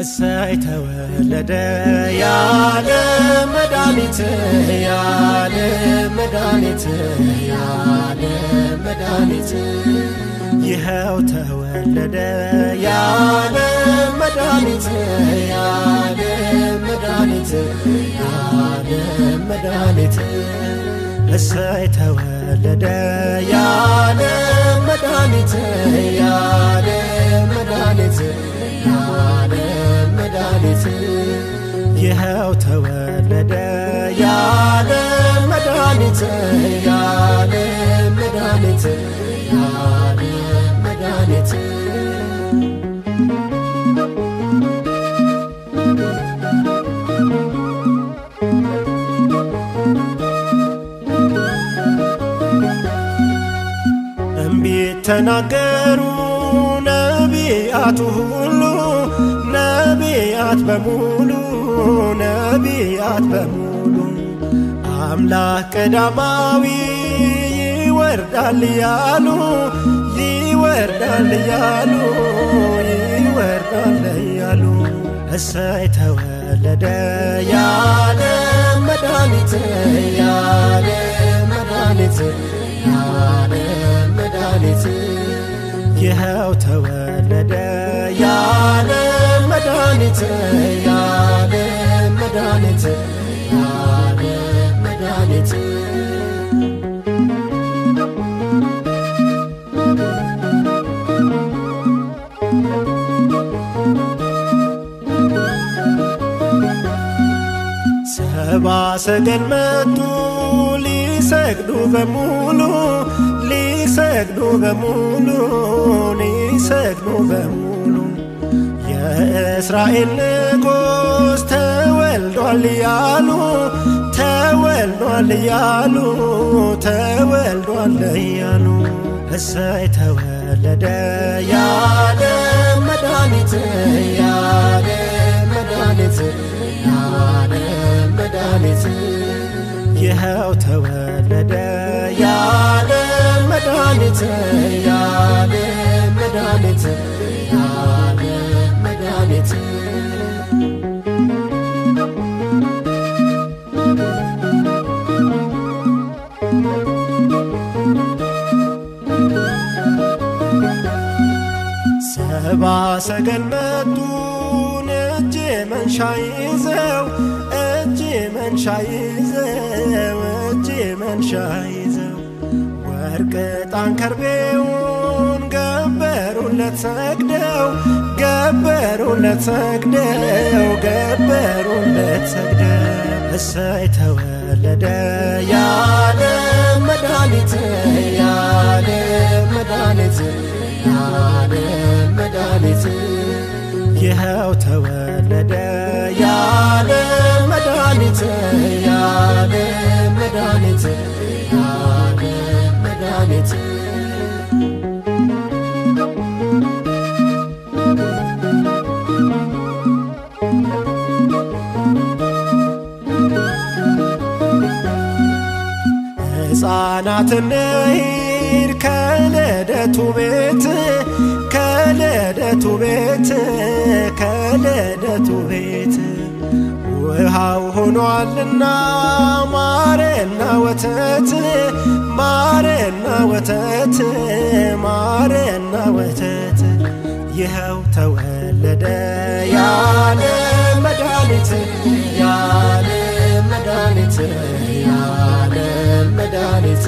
እሰይ ተወለደ ያለ መድኃኒት ያለ መድኃኒት ያለ መድኃኒት ይኸው ተወለደ ያለ መድኃኒት ያለ መድኃኒት ያለ መድኃኒት እሰይ ተወለደ ያለ መድኃኒት ያለ መድኃኒት ያለ መድኃኒት ይኸው ተወለደ ያለ መድኃኒት ያለ መድኃኒት ያለ መድኃኒት እምቢት ተናገሩ ነቢያቱ ሁሉ ነቢያት በሙሉ ነቢያት በሙሉ አምላክ ቀዳማዊ ይወርዳል ያሉ ይወርዳል ያሉ ይወርዳል ያሉ እሰይ ተወለደ ያለ መድኃኒት ያለ መድኃኒት ያለ መድኃኒት ይኸው ተወለደ ያለ መድኃኒት ያለ መድኃኒት ያለ መድኃኒት ሰባ ሰገል መጡ ሊሰግዱ በሙሉ ሊሰግዱ በሙሉ ሊሰግዱ በሙሉ የእስራኤል ንጉሥ ተወልዷል ያሉ ተወልዷል ያሉ ተወልዷል ያሉ እሰይ ተወለደ ያለ መድኃኒት ያለ መድኃኒት ያለ መድኃኒት ይኸው ተወለደ ያለ መድኃኒት ያለ መድኃኒት ያለ መድኃኒት ሰባ ሰገል መጡ እጅ መንሻ ይዘው እጅ መንሻ ይዘው እጅ መንሻ ይዘው ወርቅ ዕጣን ከርቤውን ገበሩለት ሰግደው ገበሩለት ሰግደው ገበሩለት ሰግደው እሰይ ተወለደ ያለ መድኃኒት ያለ መድኃኒት ያለ መድኃኒት ይኸው ተወለደ ያለ መድኃኒት ያለ መድኃኒት ያለ መድኃኒት ሕፃናትን እንሂድ ከልደቱ ቤት ከልደቱ ቤት ከልደቱ ቤት ውሃው ሆኗልና ማርና ወተት ማርና ወተት ማርና ወተት ይኸው ተወለደ ያለ መድኃኒት ያለ መድኃኒት ያለ መድኃኒት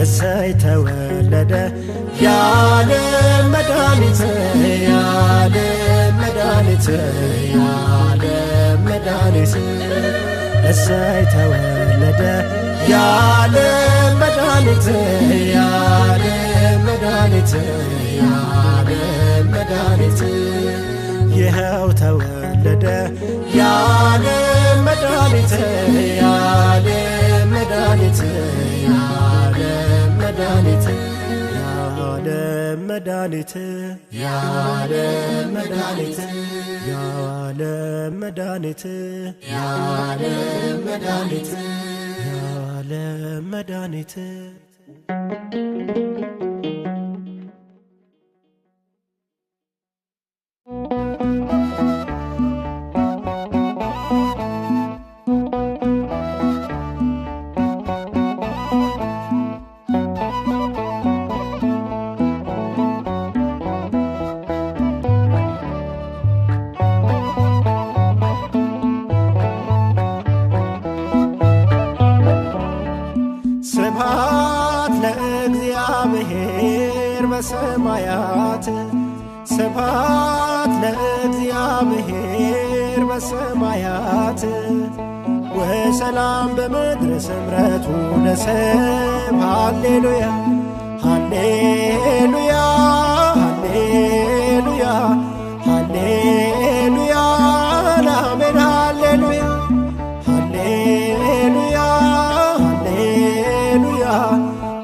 እሰይ ተወለደ ያለ መድኃኒት ያለ መድኃኒት ያለ መድኃኒት እሰይ ተወለደ ያለ መድኃኒት ያለ መድኃኒት ያለ መድኃኒት ይኸው ተወለደ ያለ መድኃኒት ያለ መድኃኒት ያለ መድኃኒት የዓለም መድኃኒት የዓለም መድኃኒት የዓለም መድኃኒት የዓለም መድኃኒት የዓለም መድኃኒት ስብሐት ለእግዚአብሔር በሰማያት ስብሐት ለእግዚአብሔር በሰማያት ወሰላም በምድር ስምረቱ ለሰብ ሃሌሉያ ሃሌሉያ ሃሌሉያ ሃሌሉያ አሜን ሃሌሉያ ሃሌሉያ ሃሌሉያ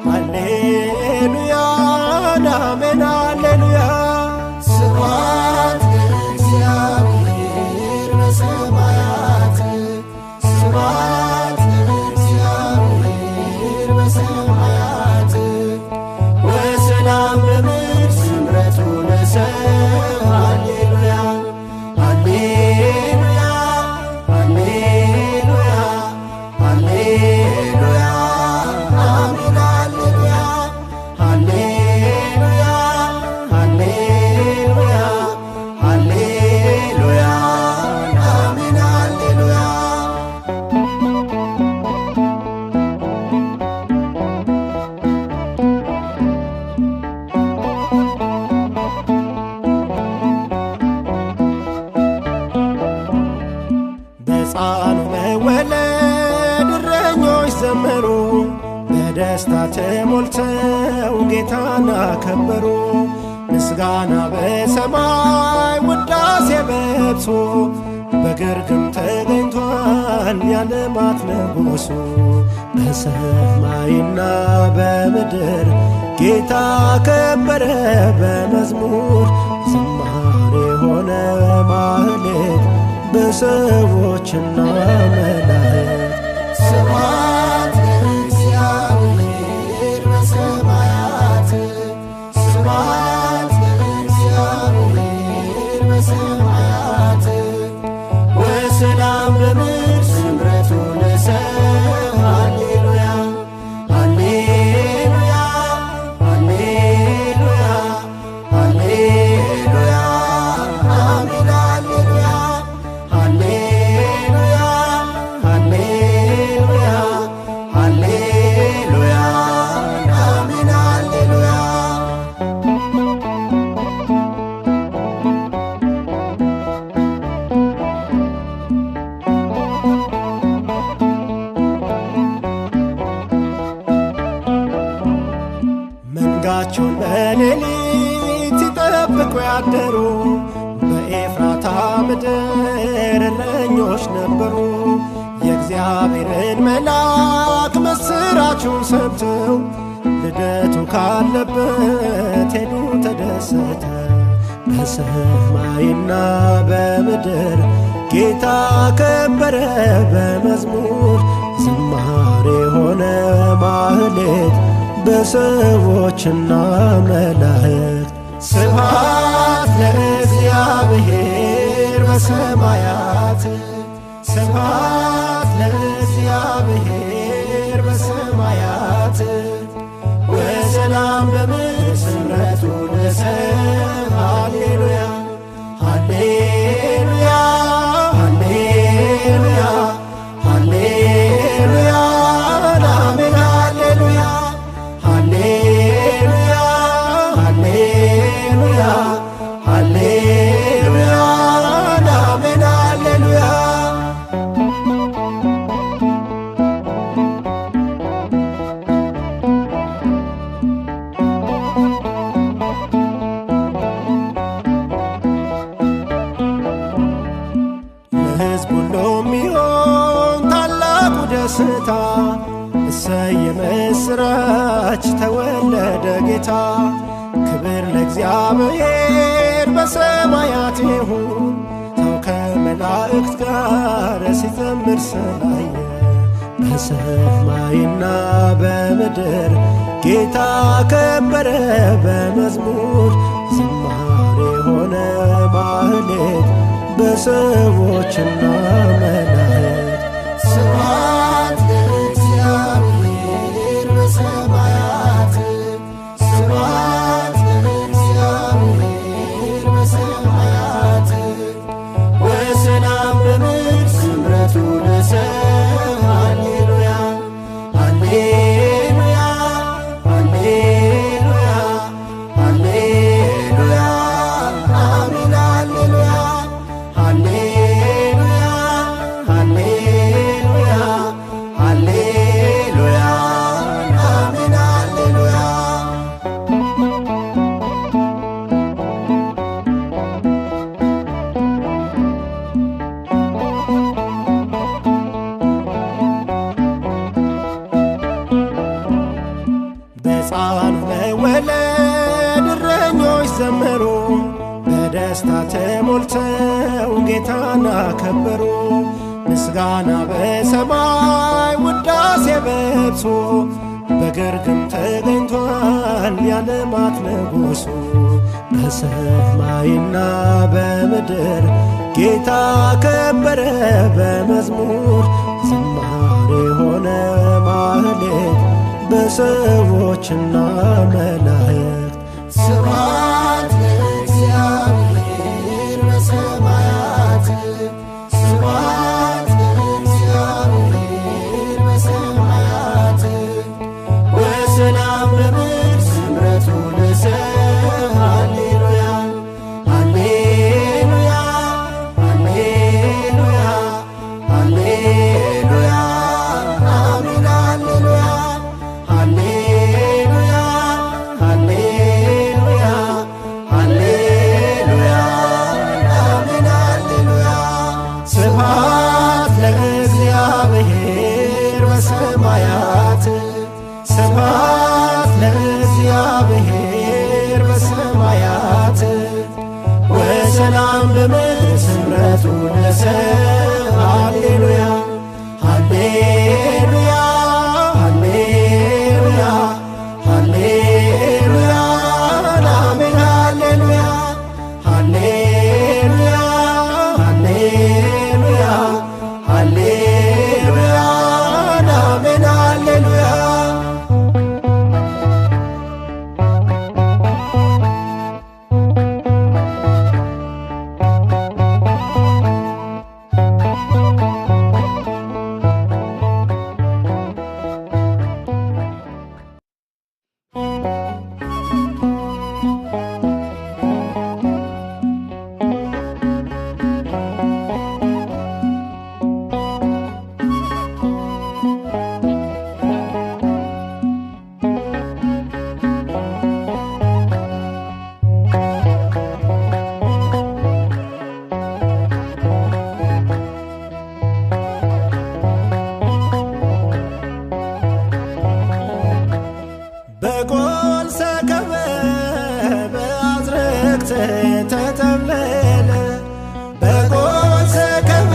ሃሌሉያ አሜን ሃሌሉያ ስብሐት ለእግዚአብሔር በሰማያት ስብሐት ለእግዚአብሔር በሰማያት ወሰላም በምድር ስምረቱ ለሰብ ሃሌሉያ ሃሌሉያ ሃሌሉያ ሃሌሉያ አሜን ሃሌሉያ ሃሌሉያ ሃሌሉያ ሃሌሉያ አሜን ሃሌሉያ በሕፃኑ መወለድ እረኞች ዘመሩ በደስታ ተሞልተው ጌታን አከበሩ ምስጋና በሰማይ ውዳሴ በብሶ በግርግም ተገኝቷል የዓለማት ንጉሡ በሰማይና በምድር ጌታ ከበረ በመዝሙር ዝማሬ ሆነ ማህሌት በሰዎችና መላእክት ስብሐት ለእግዚአብሔር በሰማያት ስብሐት ለእግዚአብሔር በሰማያት ወሰላም በምድር ስምረቱ ለሰብ ሃሌሉያ ሃሌሉያ ሃሌሉያ ሃሌሉያ አሜን ሃሌሉያ ሃሌሉያ ሃሌሉያ ሃሌሉያ አሜን ሃሌሉያ መንጋቸውን በሌሊት ሲጠብቁ ያደሩ በኤፍራታ ምድር እረኞች ነበሩ የእግዚአብሔርን መልአክ ምስራቹን ሰምተው ልደቱ ካለበት ሄዱ ተደሰተው በሰማይና በምድር ጌታ ከበረ በመዝሙር ዝማሬ ሆነ ማህሌት በሰዎችና መላእክት ስብሐት ለእግዚአብሔር በሰማያት ስብሐት ለእግዚአብሔር በሰማያት ወሰላም በምድር ስምረቱ ለሰብ ሃሌሉያ ሃሌሉያ ሃሌሉያ ሃሌሉያ አሜን ሃሌሉያ ሃሌሉያ ሃሌሉያ ሃሌሉያ አሜን ሃሌሉያ ተወለደ ጌታ። ክብር ለእግዚአብሔር በሰማያት ይሁን። ሰው ከመላእክት ጋር ሲዘምር ስላየ በሰማይና በምድር ጌታ ከበረ በመዝሙር። ዝማሬ ሆነ ማህሌት በሰዎችና መላእክት። ስብሐት ለእግዚአብሔር በሰማያት ስብሐት ለእግዚአብሔር በሰማያት ወሰላም በምድር ስምረቱ ለሰብእ ሃሌሉያ ሃሌሉያ ሃሌሉያ ሃሌሉያ አሜን ሃሌሉያ ሃሌሉያ ሃሌሉያ ሃሌሉያ አሜን ሃሌሉያ። በሕፃኑ መወለድ እረኞች ዘመሩ፣ በደስታ ተሞልተው ጌታን አከበሩ። ምስጋና በሰማይ ውዳሴ በብሶ በግርግም ተገኝቷል የዓለማት ንጉሡ። በሰማይና በምድር ጌታ ከበረ በመዝሙር። ዝማሬ ሆነ ማህሌት በሰዎችና መላእክት። ስብሐት ለእግዚአብሔር በሰማያት ስብሐት ለእግዚአብሔር በሰማያት ወሰላም በምድር ስምረቱ ለሰብእ ሃሌሉያ ሃሌሉያ ሃሌሉያ ሃሌሉያ አሜን ሃሌሉያ ሃሌሉያ ሃሌሉያ ሃሌሉያ አሜን ሃሌሉያ። ስብሐት ለእግዚአብሔር በሰማያት ስብሐት ለእግዚአብሔር በሰማያት ወሰላም በምድር ስምረቱ ለሰብእ ሃሌሉያ ሃሌሉያ ሃሌሉያ ሃሌሉያ አሜን ሃሌሉያ ሃሌሉያ ሃሌሉያ ሃሌሉያ አሜን ሃሌሉያ። በጎል ሰከበ በአዝርዕት ተጠብለለ በጎል ሰከበ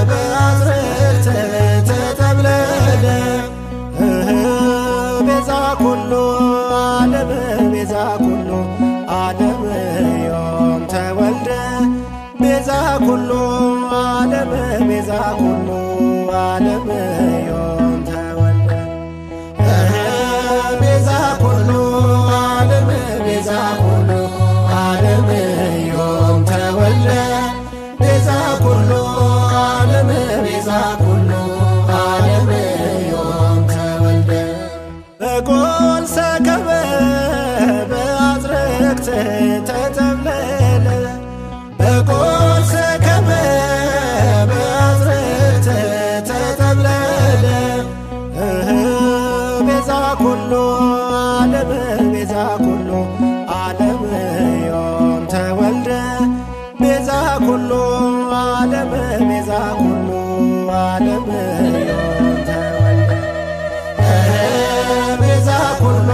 በአዝርዕት ተጠብለለ ቤዛ ኩሉ ዓለም ቤዛ ኩሉ ዓለም ዮም ተወልደ ቤዛ ኩሉ ዓለም ቤዛ ኩሉ ዓለም ዮም ተወልደ ቤዛ ኩሉ ዓለም ቤዛ ኩሉ ዓለም ዮም ተወልደ ቤዛ ኩሉ ዓለም ቤዛ ኩሉ ዓለም ዮም ተወልደ በጎል ሰከበ በአዝርዕት ተጠብለለ በጎል ሰከበ በአዝርዕት ተጠብለለ ቤዛ ኩሉ ዓለም ቤዛ ኩሉ ዓለም ዮም ተወልደ ቤዛ ኩሉ ዓለም ቤዛ ኩሉ ዓለም ዮም ተወልደ ቤዛ ኩሉ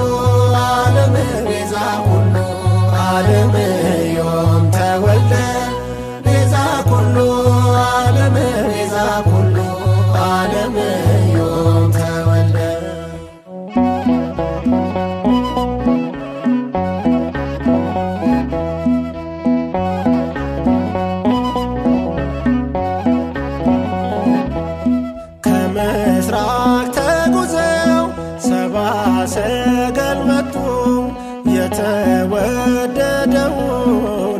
የተወደደውን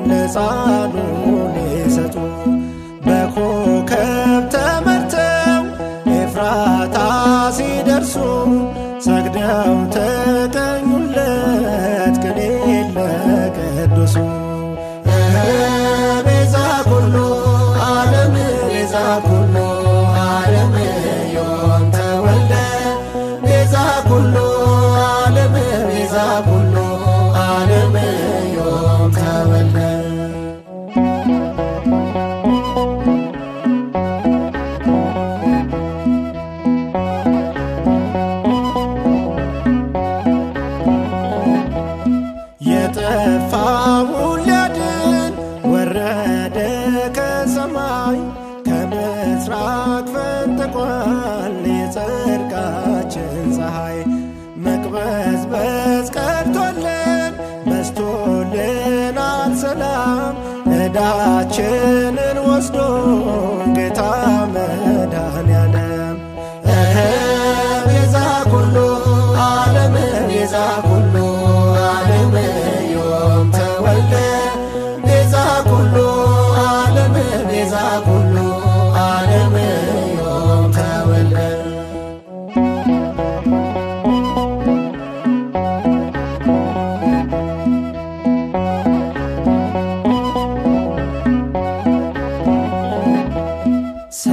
ለሕፃኑን ሊሰጡ በኮከብ ተመርተው ኤፍራታ ሲደርሱ ሰግደው ተቀኙለት ቅኔ ለቅዱሱ። ቤዛ ኩሉ ዓለም ቤዛ ኩሉ ዓለም ዮም ተወልደ ቤዛ ኩሉ ዓለም ቤዛ ኩሉ ዓለም ዮም ተወልደ። የጠፋውን ሊያድን ወረደ ከሰማይ ከምስራቅ ፈንጥቋል የጽድቃችን ፀሐይ። መቅበዝበዝ ቀርቶልን በስቶልናል ሰላም ዕዳችንን ወስዶ ጌታ መድኃኔዓለም። ቤዛ ኩሉ ዓለም ቤዛ ኩሉ ዓለም ዮም ተወልደ ቤዛ ኩሉ ዓለም ቤዛ ኩሉ ዓለም ዮም ተወልደ።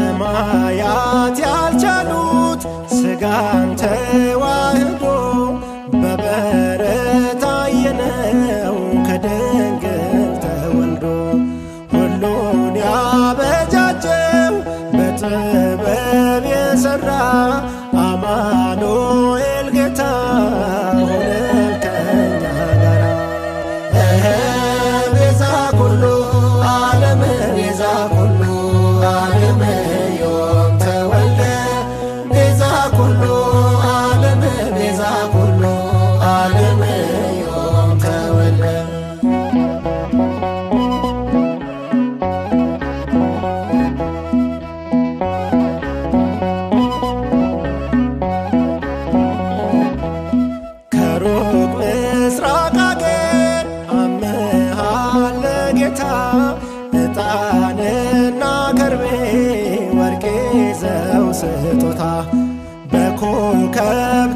ሰማያት ያልቻሉት ሥጋን ተዋህዶ በበረት አየነው ከድንግል ተወልዶ። ሁሉን ያበጃጀው በጥበብ የሠራ አማኑኤል ጌታ ሆነ ከኛ ጋራ። ቤዛ ኩሉ ዓለም ቤዛ ኩሉ ዓለም ዮም ተወልደ ቤዛ ኩሉ ዓለም ቤዛ ኩሉ ዓለም ዮም ተወልደ። ከሩቅ ምስራቅ አገር አምሃለ ጌታ ዕጣንና ከርቤ ወርቅ ይዘው ስጦታ በኮከብ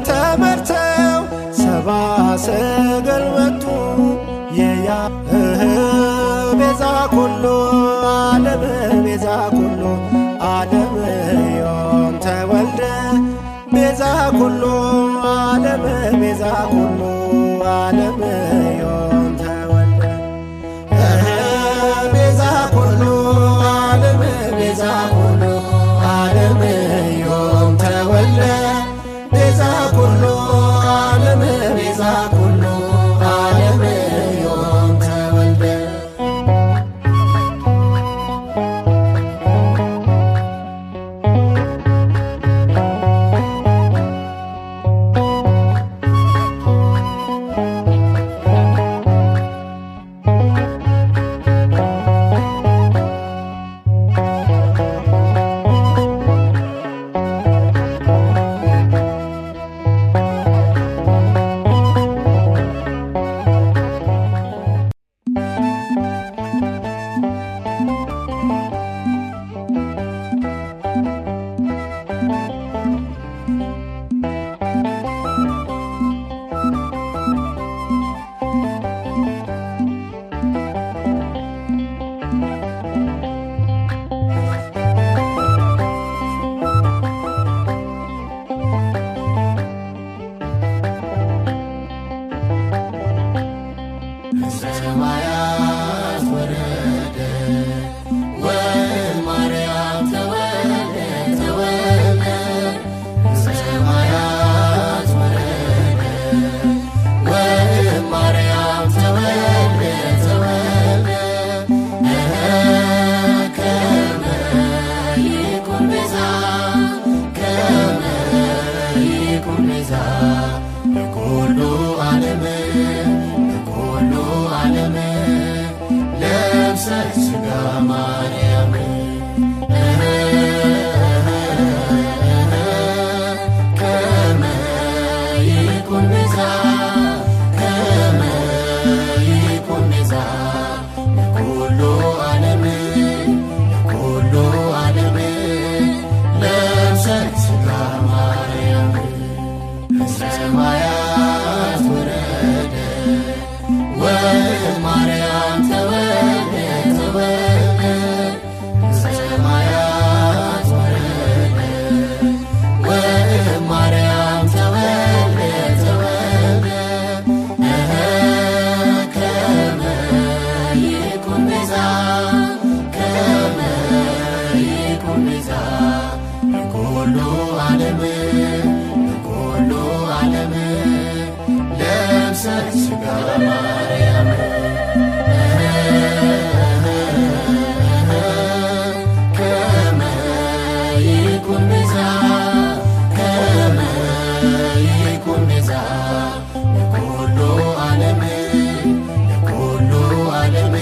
ተመርተው ሰብአ ሰገል መጡ ቤዛ ኩሉ ዓለም ቤዛ ኩሉ ዓለም ዮም ተወልደ ቤዛ ኩሉ ዓለም ቤዛ ኩሉ ዓለም ዮም ተወልደ። ቤዛ ኩሉ ዓለም ቤዛ ኩሉ ዓለም ዮም ተወልደ ቤዛ ኩሉ ዓለም ቤዛ ኩሉ ዓለም ዮም ተወልደ። ሰማያት ወረደ ወማርያም ተወልደ ተወልደ ሰማያት ወረደ ወማርያም ተወልደ ተወልደ ከመ ይኩን ቤዛ ከመ ይኩን ቤዛ ለኩሉ ዓለም ለኩሉ ዓለም ለብሰሽ ሥጋ ማርያም ከመ ይኩን ቤዛ ከመ ይኩን ቤዛ ለኩሉ ዓለም ለኩሉ ዓለም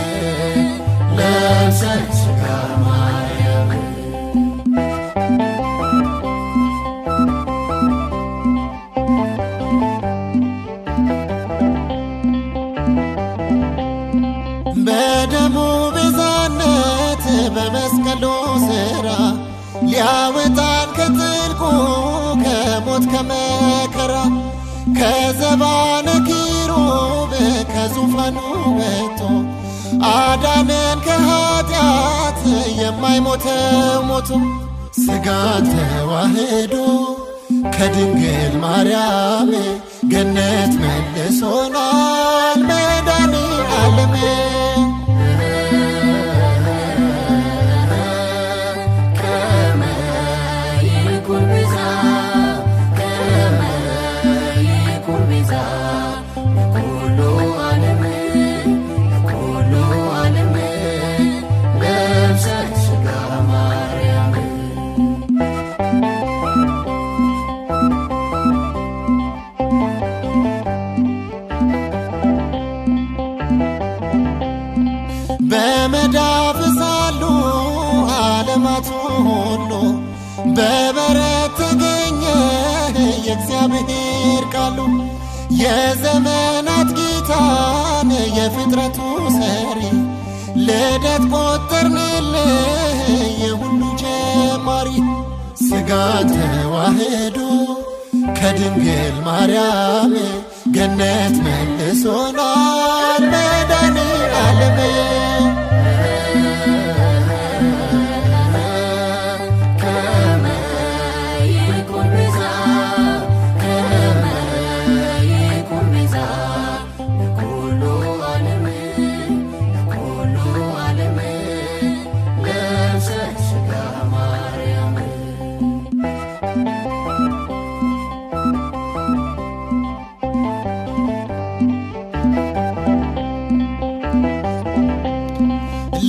ለብሰሽ ሥጋ ማርያም በደሙ ቤዛነት በመስቀሉ ሥራ ሊያወጣን ከጥልቁ ከሞት ከመከራ ከዘባነ ኪሩብ ከዙፋኑ ወጥቶ አዳነን ከኃጢአት የማይሞተው ሞቶ ሥጋን ተዋህዶ ከድንግል ማርያም ገነት መልሶናል መድኃኔዓለም ከመ ይኩን ቤዛ ከመ ይኩን ቤዛ ለኩሉ ዓለም ለኩሉ ዓለም ለብሰሽ ሥጋ ማርያም በመዳፍ ሳሉ ዓለማቱ ሁሉ በበረት ተገኘ የእግዚአብሔር ቃሉ የዘመናት ጌታን የፍጥረቱ ሰሪ ልደት ቆጠርንልህ የሁሉ ጀማሪ ሥጋን ተዋህዶ ከድንግል ማርያም ገነት መልሶናል መድኃኔዓለም ከመ ይኩን ቤዛ ከመ ይኩን ቤዛ ለኩሉ ዓለም ለኩሉ ዓለም ለብሰሽ ሥጋ ማርያም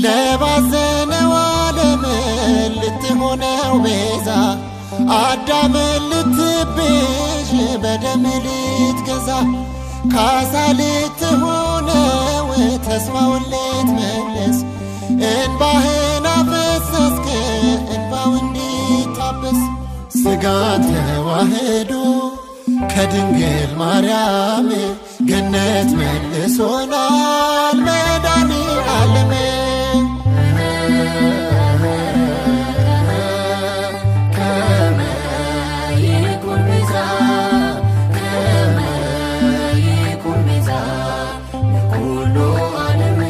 ለባዘነው ዓለም ልትሆነው ቤዛ አዳምን ልትቤዥ በደም ልትገዛ ካሳ ልትሆነው ተስፋውን ልትመልስ እንባህን አፈሰስክ እንባው እንዲታበስ ሥጋን ተዋህዶ ከድንግል ማርያም ገነት መልሶናል መድኃኔዓለም ከመ ይኩን ቤዛ ከመ ይኩን ቤዛ ለኩሉ ዓለም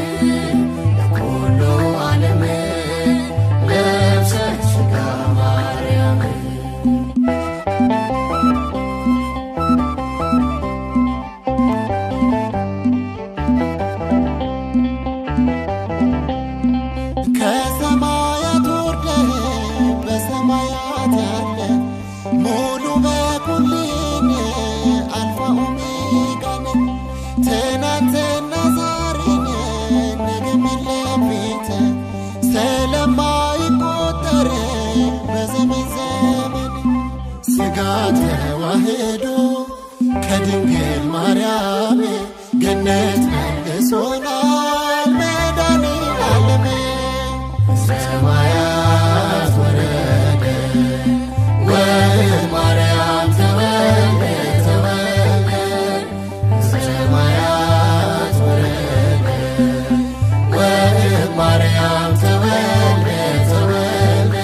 ለኩሉ ዓለም ለብሰሽ ሥጋ ማርያም ከሰማያት ወርደህ በሰማያት ያለ ሙሉ በኩልን አልፋ ኦሜጋ ነህ ትናንትና ዛሬን ነገም የለም ፊትህ ስለማይቆጠር በዘመን ዘመን ሥጋን ተዋህዶ ከድንግል ማርያም ገነት መልሶናል መድኃኔዓለም ሰማያት ወረደ ወማርያም ተወልደ ተወልደ ሰማያት ወረደ ወማርያም ተወልደ ተወልደ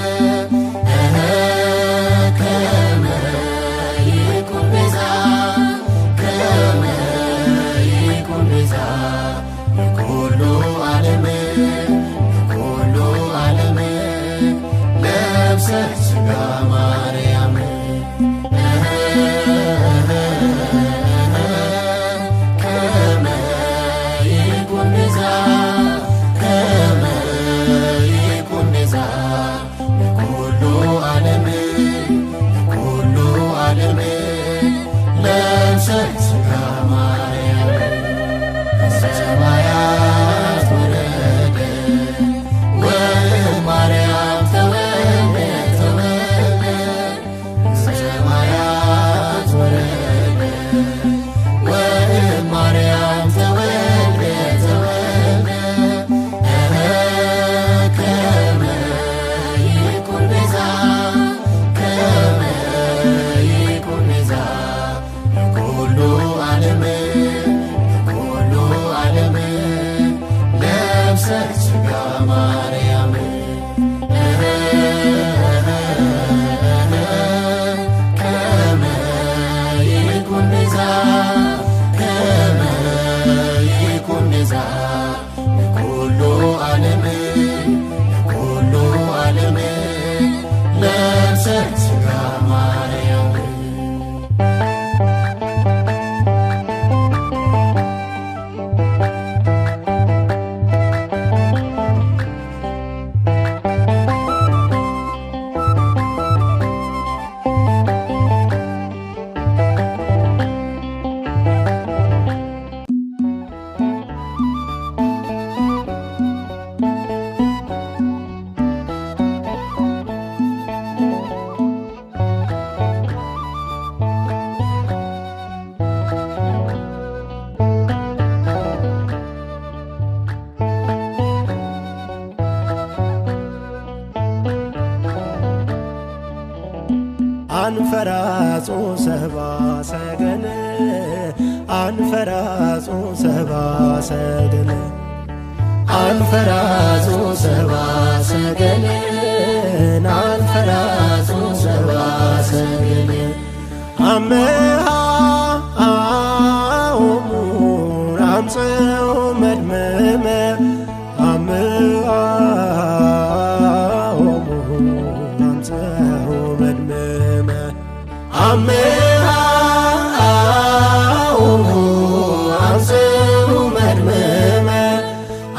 ከመ ይኩን ቤዛ ከመ ይኩን ቤዛ ለኩሉ ዓለም ለኩሉ ዓለም ለብሰሽ ሥጋ ማርያም ከመ ይኩን ቤዛ ከመ ይኩን ቤዛ ለኩሉ ዓለም ለኩሉ ዓለም ለብሰሽ ሥጋ ማርያም አንፈራጹ ሰብአ ሰገል አንፈራጹ ሰብአ ሰገል አንፈራጹ ሰብአ ሰገል አምሃ አምጽኡ መድመመ አምሃ አምጽኡ መድመመ አምሃ አምጽኡ መድመመ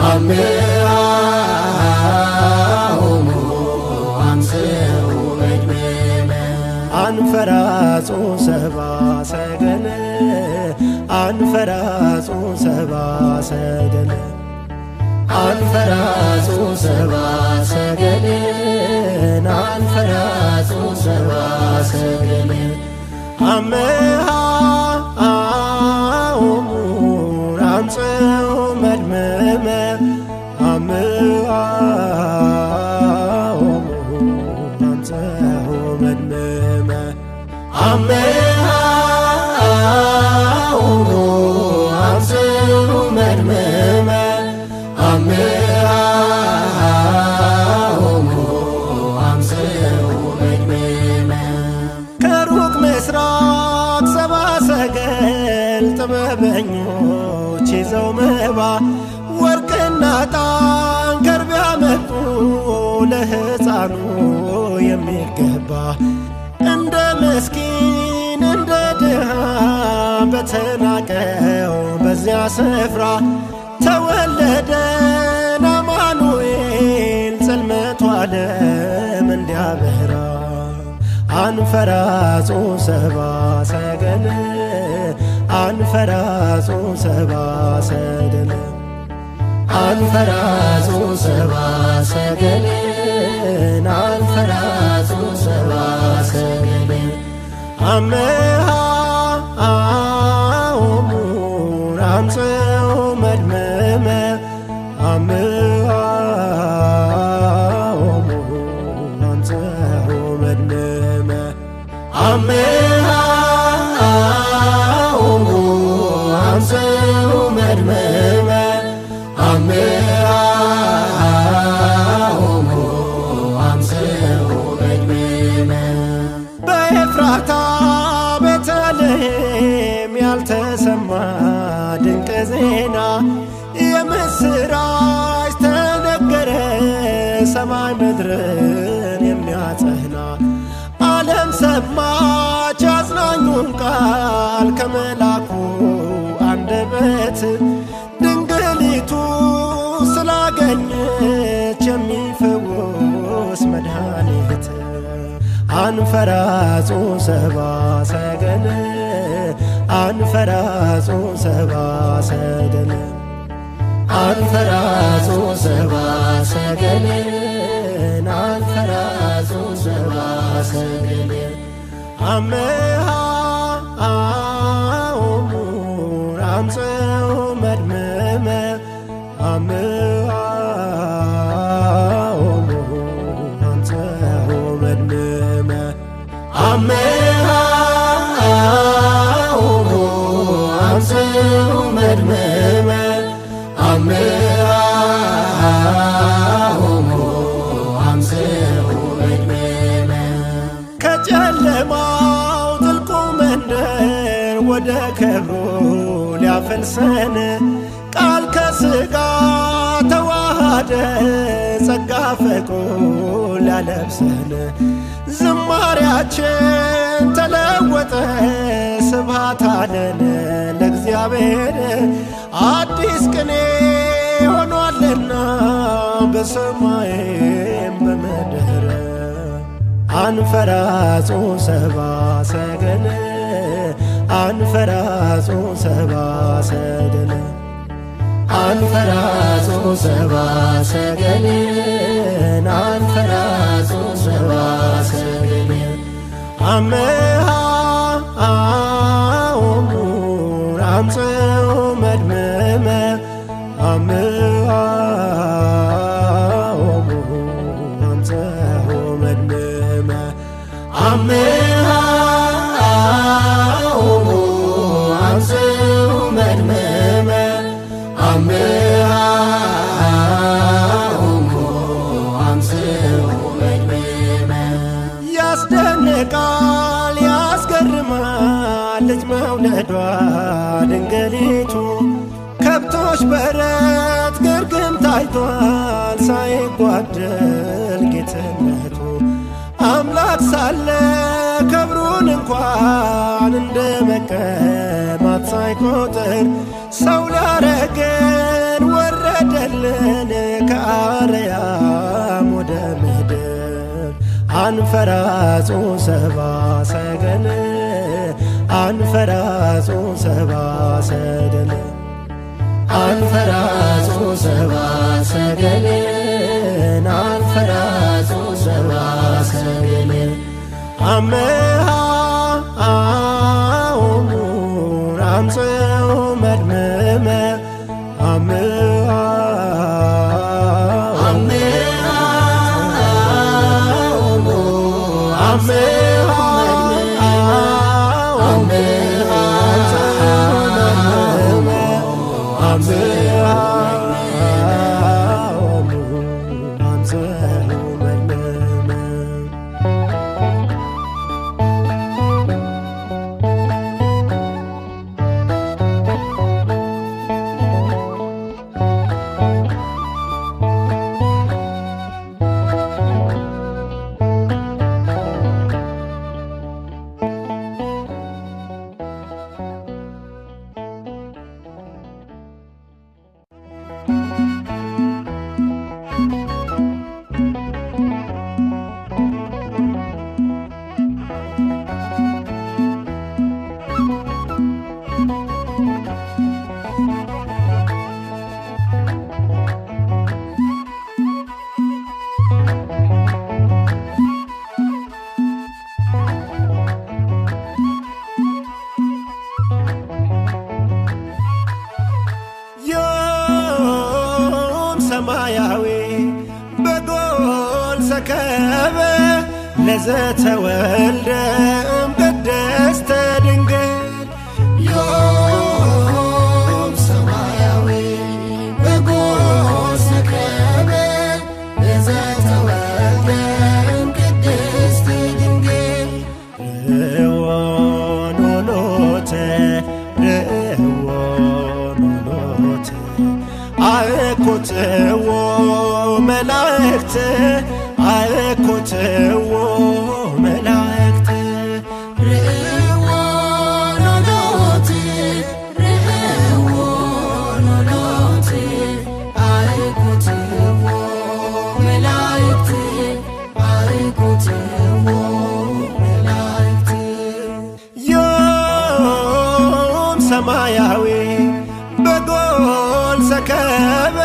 አምሃ አምጽኡ መድመመ አንፈራጹ ሰብአ ሰገል አንፈራጹ ሰብአ ሰገል አንፈራጹ ሰብአ ሰገል አንፈራጹ ሰብአ ሰገል አምሃ አምጽኡ መድመመ አምሃ አምጽኡ መድመመ አምሃ አምጽኡ መድመመ አምሃ አምጽኡ መድመመ ከሩቅ ምስራቅ ሰብአ ሰገል ጥበበኞች ይዘው መባ ወርቅና ዕጣን ከርቤ አመጡ ለሕፃኑ የሚገባ እንደ ምስኪን እንደ ድሃ በተናቀው በዚያ ስፍራ ተወለደን አማኑኤል ጽልመቱ ዓለም እንዲያበራ አንፈራጹ ሰብአ ሰገል አንፈራጹ ሰብአ ሰገል አንፈራጹ ሰብአ ሰገል አንፈራጹ ሰብአ ሰገል አምሃ አምጽኡ መድመመ አምሃ አምጽኡ መድመመ አምሃ አምጽኡ መድመመ አምሃ አምጽኡ መድመመ በኤፍራታ ቤተልሔም ያልተሰማ ድንቅ ዜና የምስራች ተነገረ ሰማይ ምድርን የሚያጸና ዓለም ሰማች አጽናኙን ቃል ከመላኩ አንደበት ድንግሊቱ ስላገኘች የሚፈውስ መድኃኒት አንፈራጹ ሰብአ ሰገል አንፈራጹ ሰብአ ሰገል አንፈራጹ ሰብአ ሰገል አንፈራጹ ሰብአ ሰገል አምሃ አምጽኡ መድመመ አምሃ አምጽኡ መድመመ አምሃ አምጽኡ መድመመ አምሃ አምጽኡ መድመመ ከጨለማው ጥልቁ መንደር ወደ ክብሩ ሊያፈልሰን ቃል ከሥጋ ተዋሃደ ጸጋ ፈቅሮ ሊያለብሰን ዝማሪያችን ተለወጠ ስብሐት አለን ለእግዚአብሔር አዲስ ቅኔ ሆኗልና በሰማይም በምድር አንፈራጹ ሰብአ ሰገል አንፈራጹ ሰብአ ሰገል አንፈራጹ ሰብአ ሰገል አንፈራጹ ሰብአ ሰገል አምሃ አምጽኡ መድመመ አምሃ አምጽኡ መድመመ አምሃ አምጽኡ መድመመ አምሃ አምጽኡ መድምመ ያስደንቃል ያስገርማል ልጅ መውለዷ ድንግሊቱ ከብቶች በረት ግርግም ታይቷል ሳይጓደል ጌትነቱ አምላክ ሳለ ክብሩን እንኳን እንደ መቀማት ሳይቆጥር ሰው ሊያረገን ወረደልን ከአርያም ወደ ምድር አንፈራጹ ሰብአ ሰገል አንፈራጹ ሰብአ ሰገል አንፈራጹ ሰብአ ሰገል አንፈራጹ ሰብአ ሰገል አምሃ አምጽኡ መድምመ አምሃ ሰማያዊ በጎል ሰከበ ለዘተወልደ እምቅድስተ ድንግል ዮም ሰማያዊ በጎል ሰከበ ለዘተወልደ እምቅድስተ ድንግል ርዕዎን ኖሎተ ርዕዎን ኖሎተ አእኮትዎ መላእክት አእኮትዎ መላእክት ርዕዎ ኖሎት ርዕዎ ኖሎት አእኮትዎ መላእክት አእኮትዎ መላእክት ዮም ሰማያዊ በጎል ሰከበ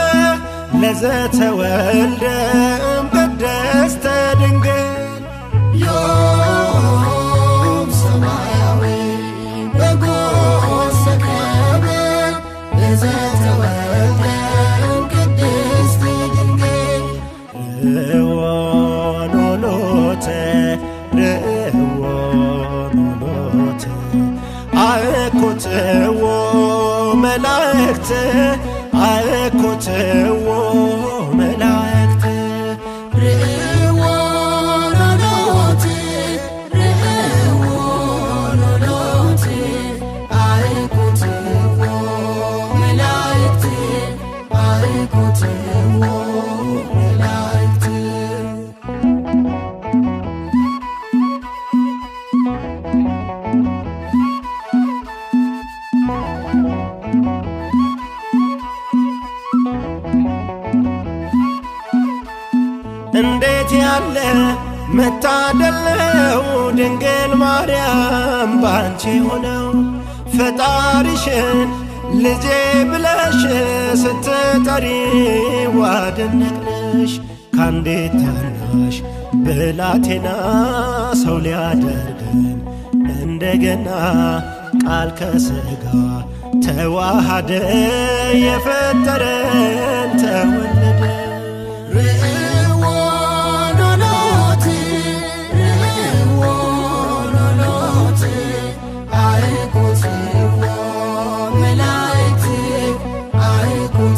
ለዘተወልደ እምቅድስተ ድንግል ዮም ሰማያዊ በጎል ሰከበ ለዘተወልደ እምቅድስተ ድንግል ርዕዎን ኖሎተ ርዕዎን ኖሎተ አእኮትዎ መላእክት አእኮትዎ መላእክት ርዕዎ ኖሎት ርዕዎ ኖሎት አእኮትዎ መላእክት አእኮትዎ መላእክት እንዴት ያለ መታደል ነው ድንግል ማርያም ባንቺ ሆነው ፈጣሪሽን ልጄ ብለሽ ስትጠሪው አደነቅንሽ ካንዴት ታናሽ ብላቴና ሰው ሊያደርገን እንደገና ቃል ከሥጋ ተዋሃደ የፈጠረን ተወለደ ርዕዎ ኖሎት ርዕዎ ኖሎት አእኮትዎ መላእክት አእኮትዎ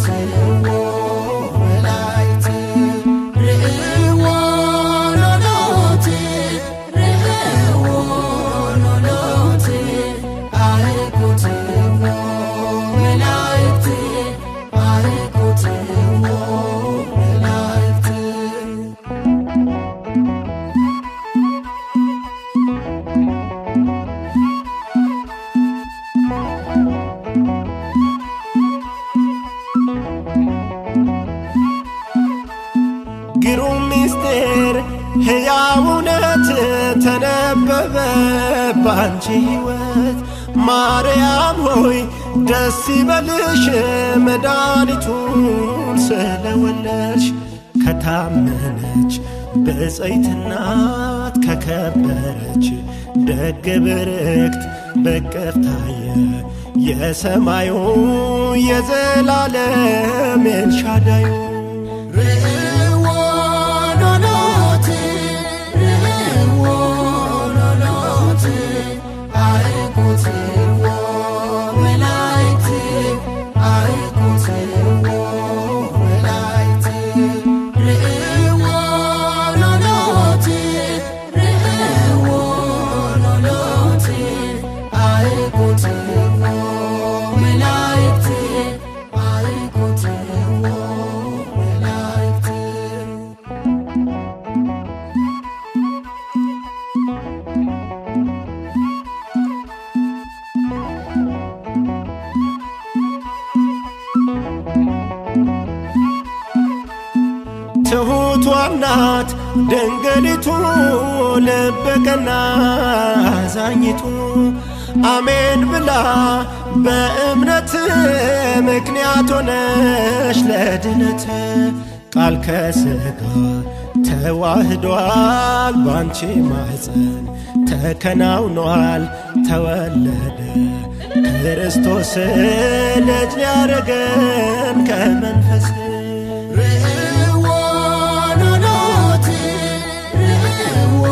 ተነበበ ባንቺ ሕይወት ማርያም ሆይ ደስ ይበልሽ መድኃኒቱን ስለወለድሽ። ከታመነች ብፅዕት እናት ከከበረች ደግ ብርክት በቅፍ ታየ የሰማዩ የዘላለም ኤልሻዳዩ። ርዕዎ ኖሎት ርዕዎ ኖሎት አይኩትዎ መላእክት አይኩትዎ መላእክት ርዕዎ ኖሎት ርዕዎ ኖሎት አይኩትዎ መላእክት አይኩትዎ መላእክት። ትሑቷ እናት ድንግሊቱ ልበ ቀና አዛኝቱ አሜን ብላ በእምነት ምክንያት ሆነሽ ለድነት። ቃል ከሥጋ ተዋህዷል ባንቺ ማኅፀን ተከናውኗል ተወለደ ክርስቶስ ልጅ ሊያረገን ከመንፈስ። ርዕዎ ኖሎት ርዕዎ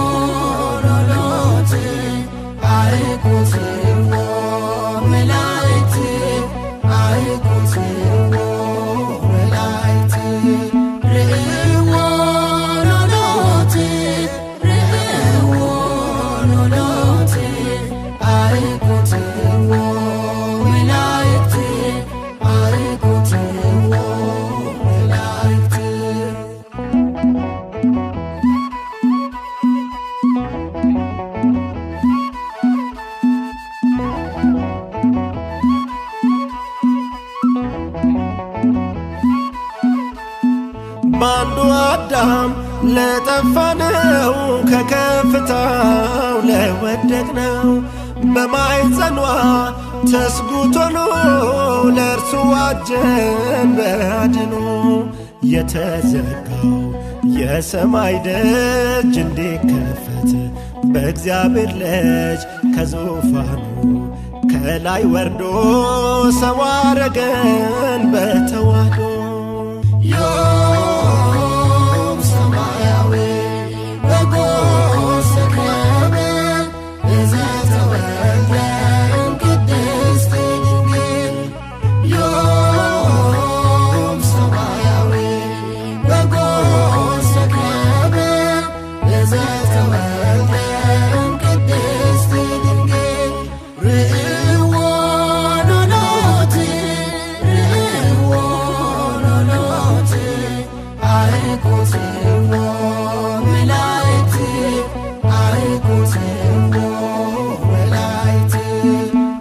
ኖሎት አይኩትዎ መላእክት አይኩትዎ መላእክት ርዕዎ ኖሎት ርዕዎ ኖሎት አይኩትዎ መላእክት አይኩትዎ መላእክት። ባንዱ አዳም ለጠፋነው ከከፍታው ለወደቅነው በማኅፀኗ ተስጉቶ ነው ለእርሱ ዋጀን በአድኖ። የተዘጋው የሰማይ ደጅ እንዲከፈት በእግዚአብሔር ልጅ ከዙፋኑ ከላይ ወርዶ ሰው አረገን በተዋህዶ። ዮም ሰማያዊ በጎስ ተክለበ እዘተወልደ እምቅድስት ድንግል ዮም ሰማያዊ በጎስ ተክለበ እዘተወልደ እምቅድስት ድንግል ርዕዎ ኖሎት ርዕዎ ኖሎት አይኩትዎ መላእክት አይኩትዎ መላእክት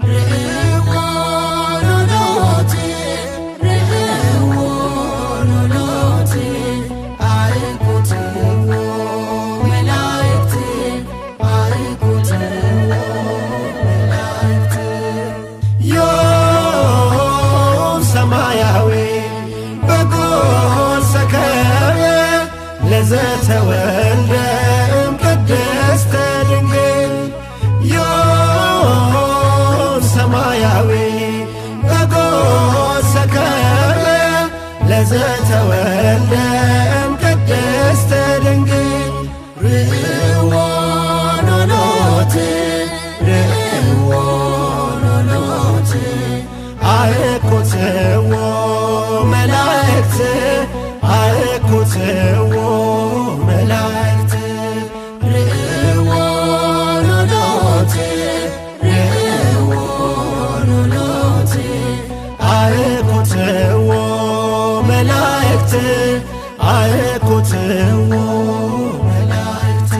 ርዕዎ ኖሎት ርዕዎ ኖሎት አይኩትዎ መላእክት አይኩትዎ መላእክት። ዮም ሰማያዊ በጎስ ሰከበ ለዘተወልደ እምቅድስት ድንግል ዮም ሰማያዊ በጎስ ሰከበ ለዘተወልደ እምቅድስት ድንግል ርዕዎ ኖሎት ርዕዎ ኖሎት አይኩትዎ መላእክት አይኩትዎ መላእክት ርዕዎ ኖሎት ርዕዎ ኖሎት አይኩትዎ መላእክት አይኩትዎ መላእክት።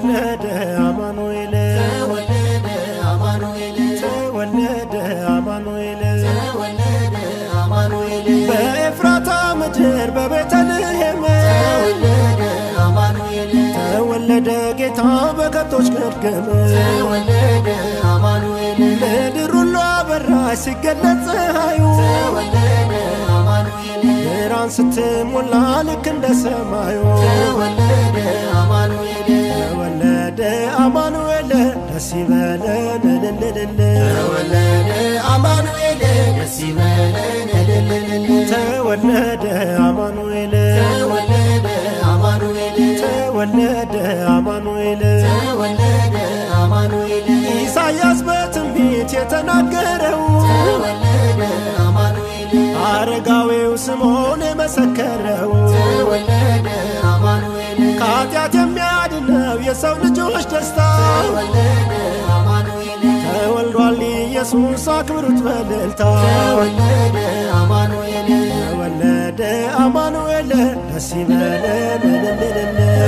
ተወለደ አማኑኤል ተወለደ አማኑኤል ተወለደ አማኑኤል ተወለደ አማኑኤል በኤፍራታ ምድር በቤተልሔም ተወለደ አማኑኤል ተወለደ ጌታ በከብቶች ግርግም ተወለደ አማኑኤል ምድር ሁሉ አበራች ሲገለጽ ፀሐዩ ተወለደ አማኑኤል ብርሃን ስትሞላ ልክ እንደ ሰማዩ ተወለደ አማኑኤል ተወለደ አማኑኤል ደስ ይበለን እልል ተወለደ አማኑኤል ደስ ይበለን እልል ተወለደ አማኑኤል ተወለደ አማኑኤል ተወለደ አማኑኤል ተወለደ አማኑኤል ኢሳያስ በትንቢት የተናገረው ተወለደ አማኑኤል አረጋዊው ስምዖን የመሰከረው ተወለደ አማኑኤል ከኃጢአት የሚያድነው የሰው ልጆች ደስታ ተወለደ አማኑኤል ተወልዷል ኢየሱስ አክብሩት በእልልታ ተወለደ አማኑኤል ተወለደ አማኑኤል ደስ ይበለን እልል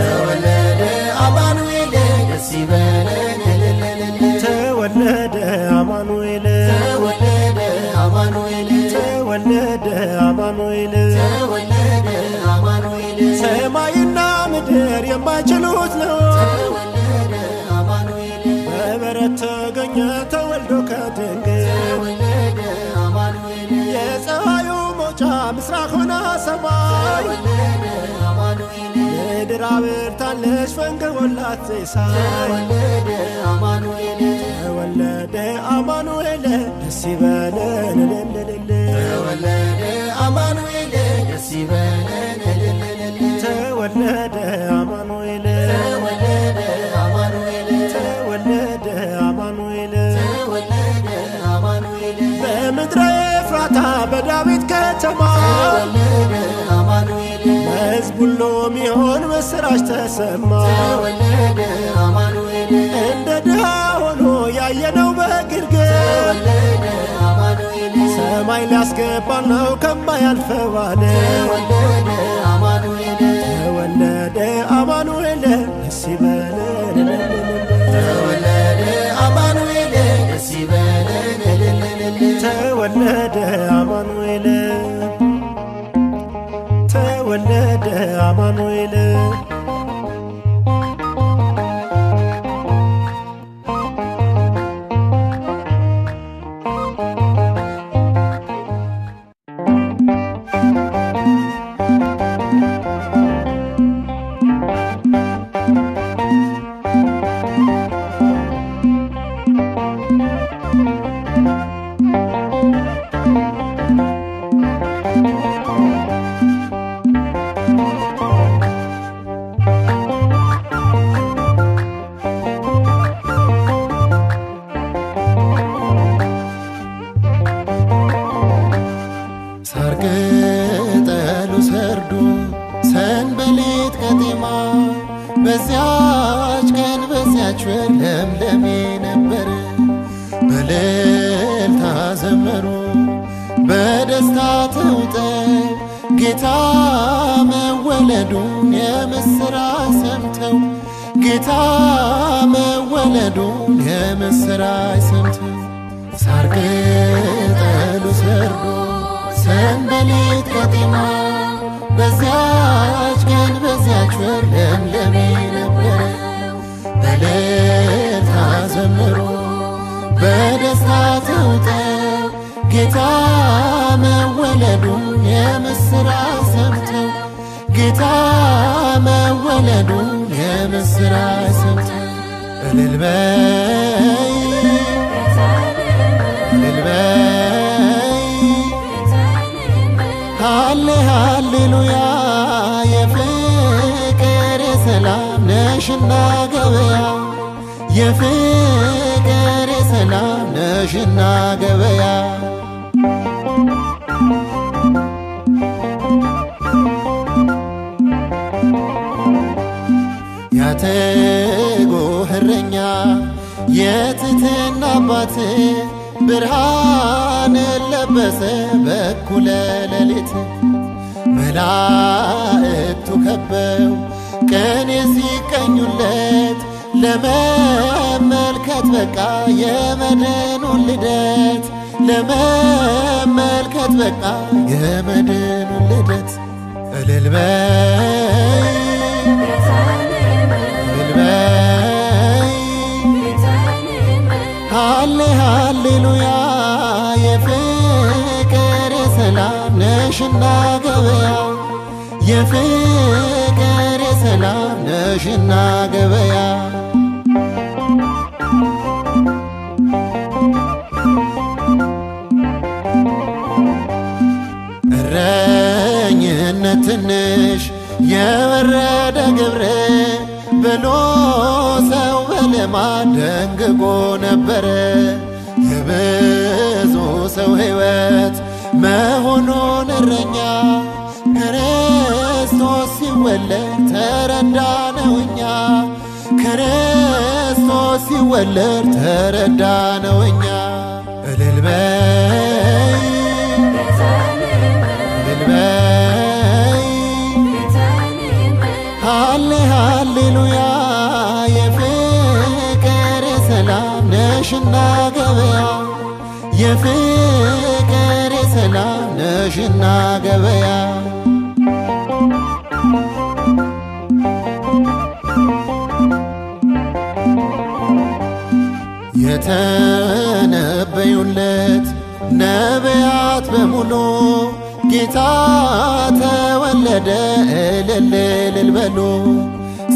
ተወለደ አማኑኤል ደስ ይበለን እልል ተወለደ አማኑኤል ተወለደ አማኑኤል ተወለደ አማኑኤል ተወለደ አማኑኤል ሰማይና ምድር የማይችሉት ነው ተወለደ አማኑኤል በበረት ተገኘ ተወልዶ ከድንግል ተወለደ አማኑኤል የፀሐዩ መውጫ ምስራቅ ሆና ሰማይ ተወለደ አማኑኤል ምድር አብርታለች ፈንቅቦላት ፀሐይ ተወለደ አማኑኤል ተወለደ አማኑኤል ደስ ይበለን እልል ተወለደ አማኑኤል ደስ ይበለን እልል ተወለደ አማኑኤል ተወለደ አማኑኤል ተወለደ አማኑኤል ተወለደ አማኑኤል በምድረ ኤፍራታ በዳዊት ከተማ ተወለደ አማኑኤል ሕዝብ ሁሉ ሚሆን ምስራች ተሰማ ተወለደ አማኑኤል እንደ ድሃ ሆኖ ያየነው በግርግም ተወለደ አማኑኤል ሰማይ ሊያስገባን ነው ከማያልፈው ዓለም ተወለደ አማኑኤል ተወለደ አማኑኤል ደስ ይበለን ተወለደ አማኑኤል ደስ ይበለን እልል ተወለደ አማኑኤል ተወለደ አማኑኤል ሳር ቅጠሉ ሰርዶ ሰንበሌጥ ቀጤማ በዚያች ቀን በዚያች ወር ለምለሜ ነበር። በእልልታ ዘመሩ በደስታ ተውጠው ጌታ መወለዱን የምስራች ሰምተው ጌታ መወለዱን የምስራች ሰምተው ሳር ቅጠሉ ሰርዶ ሰንበሌጥ ቀጤማ በዚያች ቀን በዚያች ወር ለምለሜ ነበረ። በእልልታ ዘመሩ በደስታ ተውጠው ጌታ መወለዱን የምስራች ሰምተው ጌታ መወለዱን የምስራች ሰምተው እልል በይ እልል በይ ሃሌ ሃሌሉያ የፍቅር የሰላም ነሽና ገበያ የፍቅር የሰላም ነሽና ገበያ ያትጉህ እረኛ የትሕትና አባት ብርሃንን ለበሰ በኩለ ሌሊት መላእክቱ ከበው ቅኔ ሲቀኙለት ለመመልከት በቃ የመድኑን ልደት ለመመልከት በቃ የመድኑን ልደት እልል በይ እልል በይ ሃሌ ሃሌሉያ የፍቅር የሰላም ነሽና ገበያ የፍቅር የሰላም ነሽና ገበያ እረኝነት ትንሽ የወረደ ግብር ብሎ ሰው በልማድ ደንግጎ ነበረ የብዙ ሰው ሕይወት መሆኑን እረኛ ክርስቶስ ሲወለድ ተረዳነው እኛ ክርስቶስ ሲወለድ ተረዳነው እኛ እልል በይ እልል በይ ሃሌ ሃሌሉያ የፍቅር የሰላም ነሽና ገበያ የፍቅር የሰላም ነሽና ገበያ የተነበዩለት ነቢያት በሙሉ ጌታ ተወለደ እልል እልል በሉ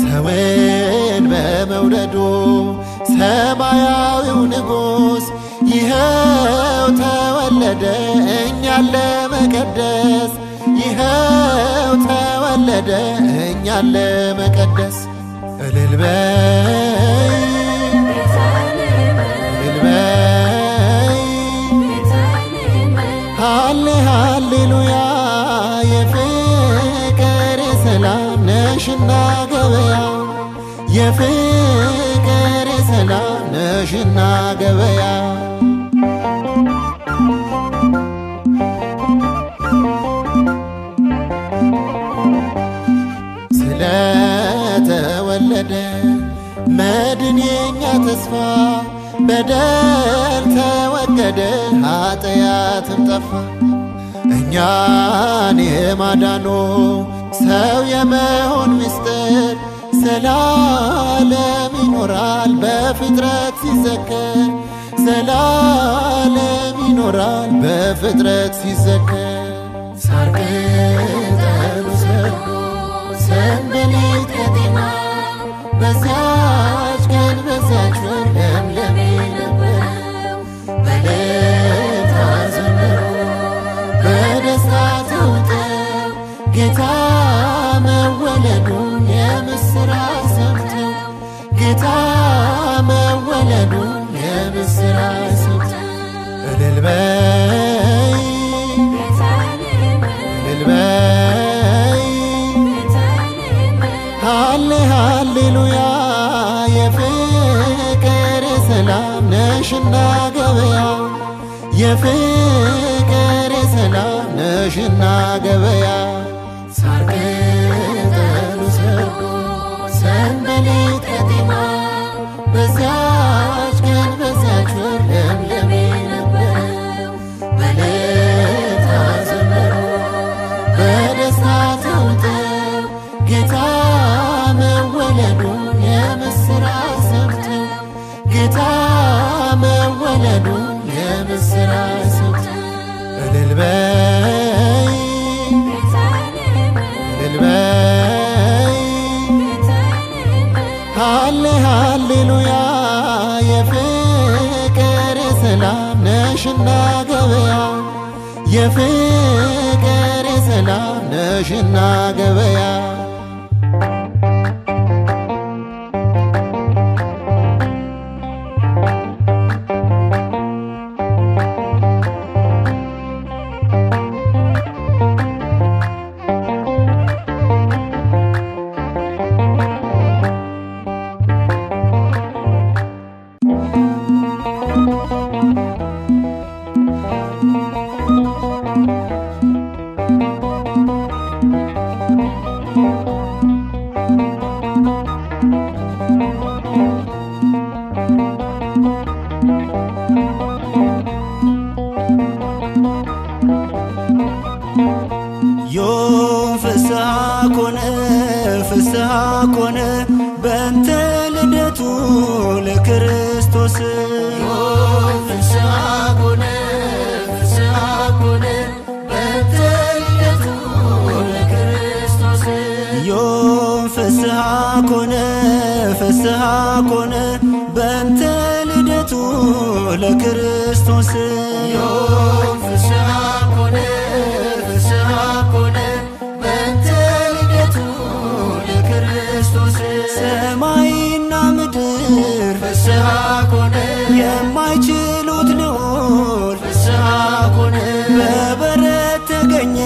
ሰውን በመውደዱ ሰማያዊው ንጉሥ ይኸው ተወለደ እኛን ለመቀደስ ይኸው ተወለደ እኛን ለመቀደስ እልል በይ እልል በይ ሃሌ ሃሌሉያ የፍቅር የሰላም ነሽና ገበያ የፍቅር የሰላም ነሽና ገበያ ስለተወለደ መድን የኛ ተስፋ በደል ተወገደ ኃጢአትም ጠፋ እኛን የማዳኑ ሰው የመሆን ምስጢር ዘላለም ይኖራል በፍጥረት ሲዘከር ዘላለም ይኖራል በፍጥረት ሲዘከር ሳር ቅጠሉ ሰርጎ ሰንበሌጥ ቀጤማ በዛች ቀን በዛች ወር ለምለም ነበረው በዕለተ ዘመሩ በደስታ ተውጠው ጌታ መወለዱን የምስራች ሰምተው ጌታ መወለዱን የምስራች ሰምተው እልል በይ እልል በይ ሃሌ ሃሌሉያ የፍቅር የሰላም ነሽና ገበያ የፍቅር የሰላም ነሽና ገበያ ሳር ቅጠሉ ሰርጎ ሰንበሌጥ ቀጤማ በዛች ቀን በዛች ወር ለምለም ነበረው በዕለተ ዘመሩ በደስታ ተውጠው ጌታ መወለዱን የምስራች ሰምተው ጌታ መወለዱን የምስራች ሰምተው እልል በይ እልል በይ ሃሌ ሃሌሉያ የፍቅር የሰላም ነሽና ገበያ የፍቅር የሰላም ነሽና ገበያ ለክርስቶስ ፍስሐ ኮነ ፍስሐ ኮነ በእንተ ልደቱ ለክርስቶስ ዮም ፍስሐ ኮነ ፍስሐ ኮነ በእንተ ልደቱ ለክርስቶስ ዮም ፍስሐ ኮነ ፍስሐ ኮነ በእንተ ልደቱ ለክርስቶስ ሰማይና ምድር ፍስሐ ኮነ የማይችሉት ልዑል ፍስሐ ኮነ በበረት ተገኘ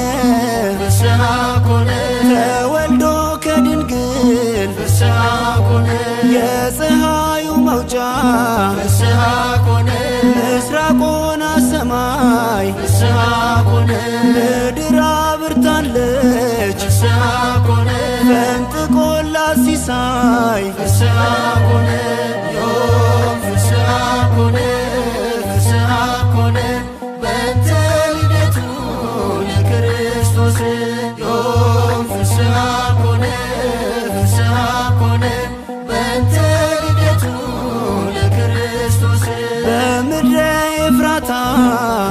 ፍስሐ ኮነ ተወልዶ ከድንግል ፍስሐ ኮነ የፀሐዩ መውጫ ፍስሐ ኮነ ምስራቁን ሰማይ ፍስሐ ኮነ ምድር አብርታለች ፍስሐ ኮነ ፈንጥቆላት ሲሳይ ፍስሐ ኮነ ዮም ፍስሐ ኮነ ፍስሐ ኮነ በእንተ ልደቱ ለክርስቶስ ዮም ፍስሐ ኮነ ፍስሐ ኮነ በእንተ ልደቱ ለክርስቶስ በምድረ ኤፍራታ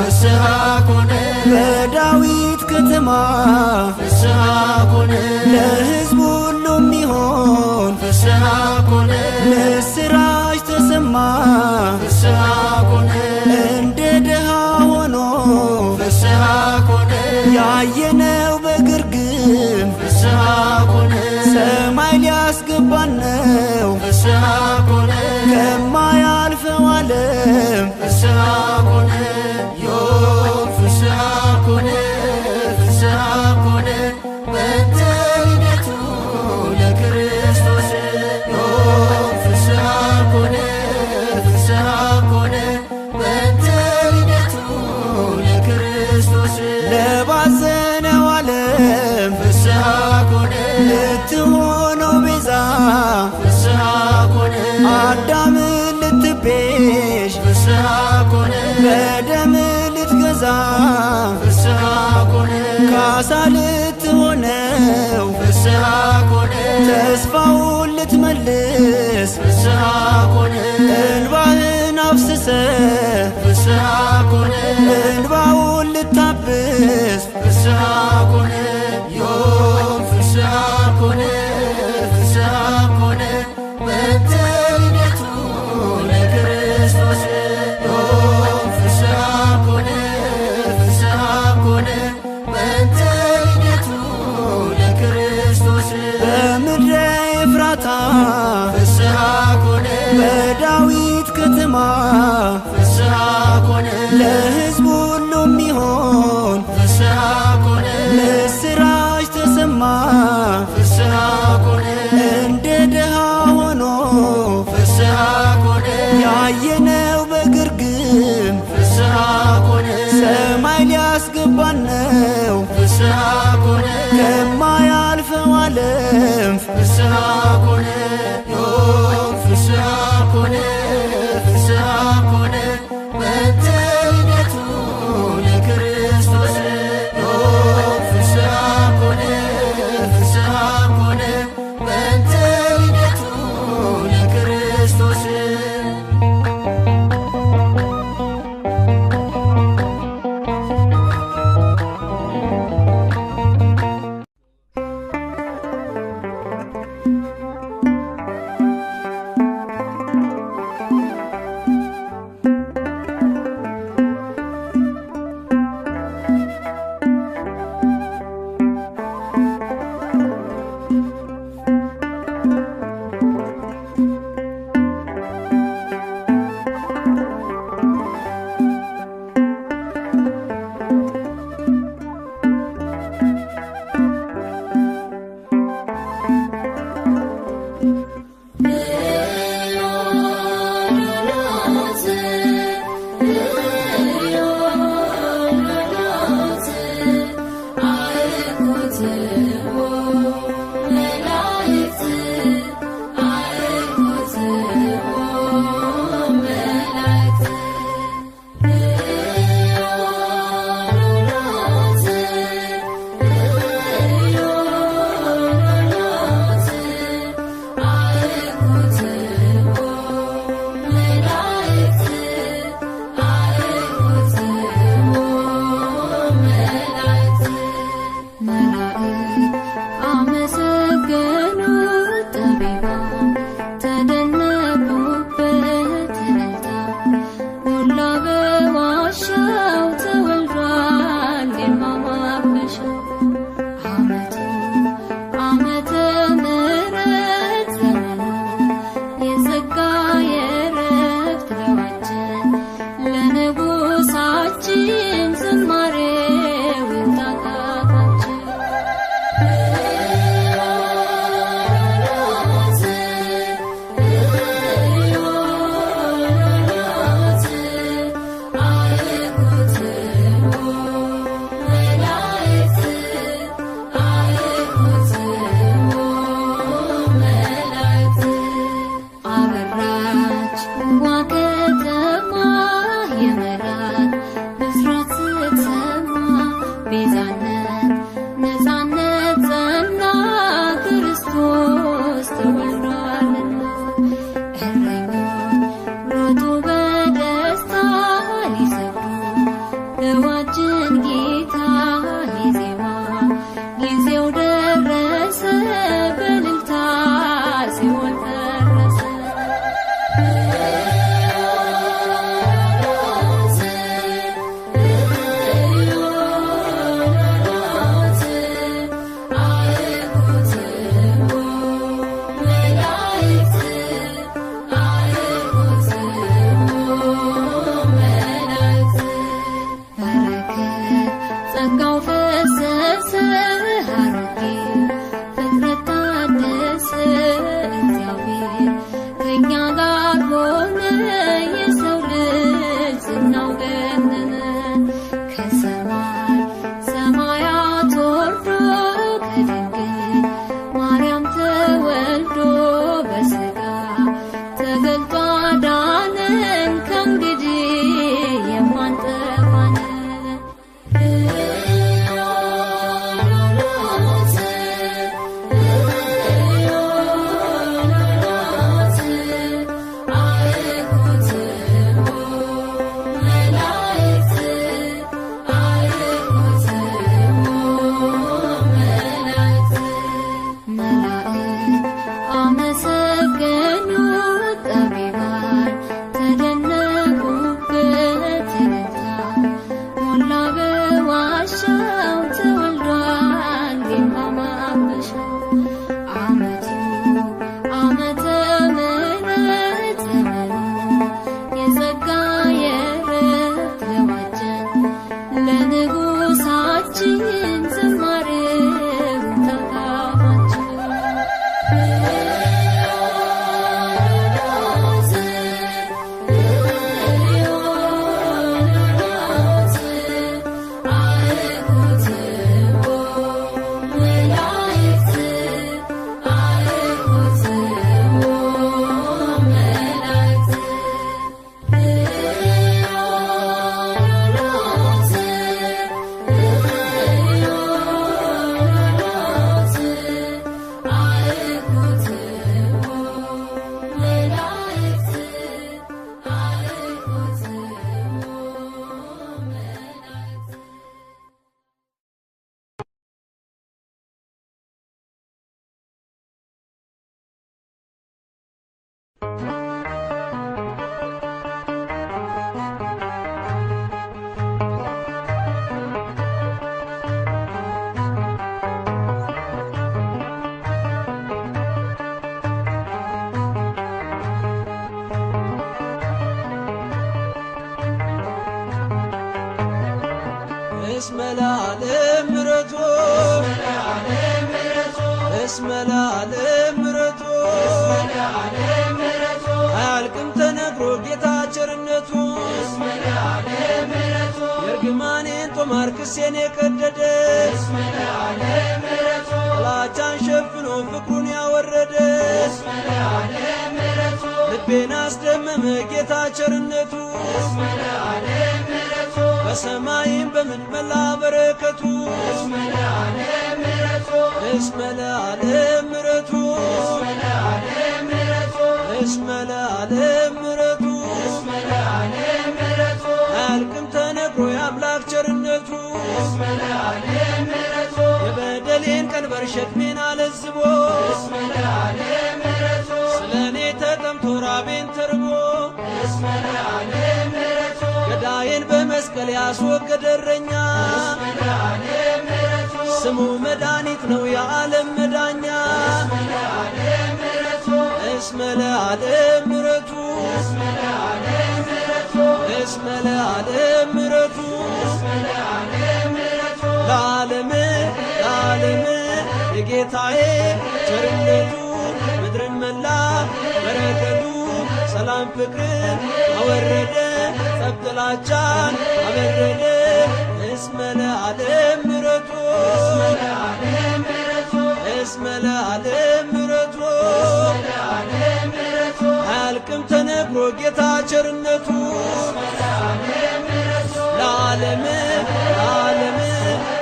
ፍስሐ ኮነ በዳዊት ከተማ ፍስሐ ኮነ ለሕዝብ ሁሉ የሚሆን ፍስሐ ኮነ ምስራች ተሰማ ፍስሐ ኮነ እንደ ድሃ ሆኖ ፍስሐ ኮነ ያየነው በግርግም ፍስሐ ኮነ ሰማይ ሊያስገባን ነው ፍስሐ ኮነ ከማያልፈው ዓለም ፍስሐ ኮነ ዮም ፍስሐ ኮነ ፍስሐ ኮነ በእንተ ልደቱ ለክርስቶስ ዮም ፍስሐ ኮነ ፍስሐ ኮነ በእንተ ልደቱ ለክርስቶስ ለባዘነው ዓለም ፍስሐ ኮነ ልትሆነው ቤዛ ፍስሐ ኮነ አዳምን ልትቤዥ ፍስሐ ኮነ በደም ልትገዛ ፍስሐ ኮነ ካሳ ልትሆነው ፍስሐ ኮነ ተስፋውን ልትመልስ ፍስሐ ኮነ እንባህን አፍስሰ ፍስሐ ኮነ እንባውን ልታብስ ፍስሐ ኮነ ዮም ፍስሐ ኮነ ፍስሐ ኮነ በእንተ ልደቱ ለክርስቶስ ዮም ፍስሐ ኮነ ፍስሐ ኮነ በእንተ ልደቱ ለክርስቶስ በምድረ ኤፍራታ ፍስሐ ኮነ በዳዊት ከተማ ፍስሐ ኮነ ለሕዝብ ሁሉ የሚሆን ፍስሐ ኮነ ምስራች ተሰማ ፍስሐ ኮነ እንደ ድሃ ሆኖ ፍስሐ ኮነ ያየነው በግርግም ፍስሐ ኮነ ሰማይ ሊያስገባን ነው ፍስሐ ኮነ ከማያልፈው ዓለም ፍስሐ ኮነ ዮም ፍስሐ ኮነ ፍስሐ ኮነ በእንተ ልደቱ ለክርስቶስ ዮም ፍስሐ ኮነ ፍስሐ ኮነ በእንተ ልደቱ ለክርስቶስ እስመ ለዓለም ምሕረቱ እስመ ለዓለም ምሕረቱ አያልቅም ተነግሮ ጌታ ቸርነቱ የርግማኔን ጦማር ክሴን የቀደደ ጥላቻን ሸፍኖ ፍቅሩን ያወረደ ልቤን አስደመመ ጌታ ቸርነቱ በሰማይም በምድር መላ በረከቱ እስመ ለዓለም ምሕረቱ እስመ ለዓለም ምሕረቱ አያልቅም ተነግሮ የአምላክ ቸርነቱ የበደሌን ቀንበር ሸክሜን አለዝቦ ስለኔ ተጠምቶ ራቤን ተርቦ ገዳዬን በመስቀል ያስወገደ እረኛ ስሙ መድኃኒት ነው የዓለም መዳኛ እስመ ለዓለም ምሕረቱ እስመ ለዓለም ምሕረቱ ለዓለም የጌታዬ ቸርነቱ ምድርን መላ በረከቱ ሰላም ፍቅርን አወረደ ጸብ ጥላቻን አበረደ እስመ ለዓለም ምሕረቱ እስመ ለዓለም ምሕረቱ አያልቅም ተነግሮ ጌታ ቸርነቱ ለዓለም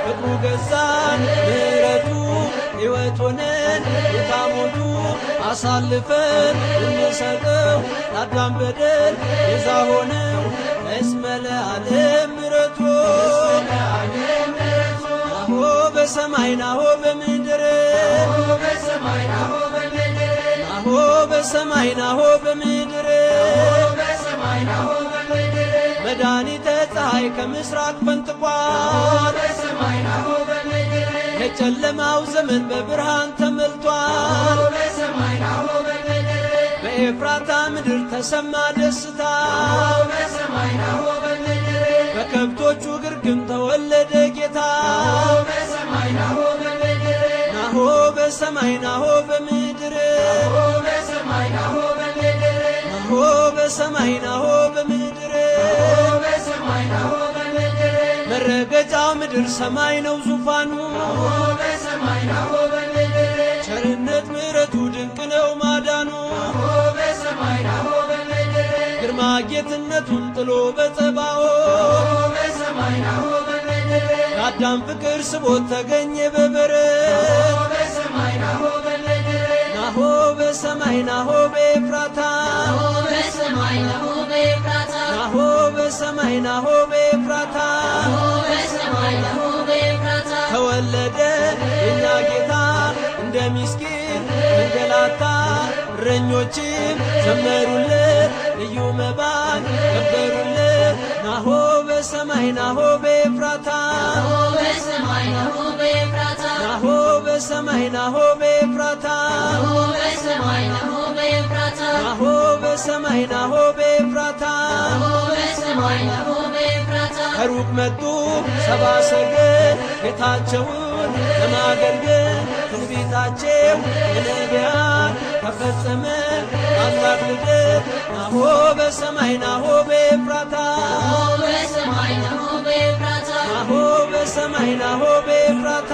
ፍቅሩ ገዛን ምሕረቱ ሕይወት ሆነን የታሞቱ አሳልፈን እንሰጠው ለአዳም በደል ቤዛ ሆነው እስመ ለዓለም ምሕረቱ ናሆ በሰማይ ናሆ በምድር ናሆ በሰማይ ናሆ በምድር መድኃኒተ ፀሐይ ከምስራቅ ፈንጥቋል የጨለማው ዘመን በብርሃን ተመልቷል በኤፍራታ ምድር ተሰማ ደስታ በከብቶቹ ግርግም ተወለደ ጌታ ናሆ በሰማይ ናሆ በምድር ናሆ በሰማይ ናሆ በምድር መረገጫው ምድር ሰማይ ነው ዙፋኑ ቸርነት ምሕረቱ ድንቅ ነው ማዳኑ ግርማ ጌትነቱን ጥሎ በጸባዖት የአዳም ፍቅር ስቦት ተገኘ በበረት ናሆ በሰማይ ናሆ በኤፍራታ ናሆ በሰማይ ናሆ በኤፍራታ ተወለደ የኛ ጌታ እንደ ምስኪን መንገላታ እረኞችም ዘመሩለት ልዩ መባን ከበሩለት ናሆ በሰማይ ናሆ በኤፍራታ ናሆ በሰማይ ናሆ በኤፍራታ ናሆ በሰማይ ናሆ በኤፍራታ ከሩቅ መጡ ሰብአ ሰገል ጌታቸውን ለማገልገል ትንቢታቸው የነቢያት ተፈጸመ ታላቅ ልደት ናሆ በሰማይ ናሆ በኤፍራታ ናሆ በሰማይ ናሆ በኤፍራታ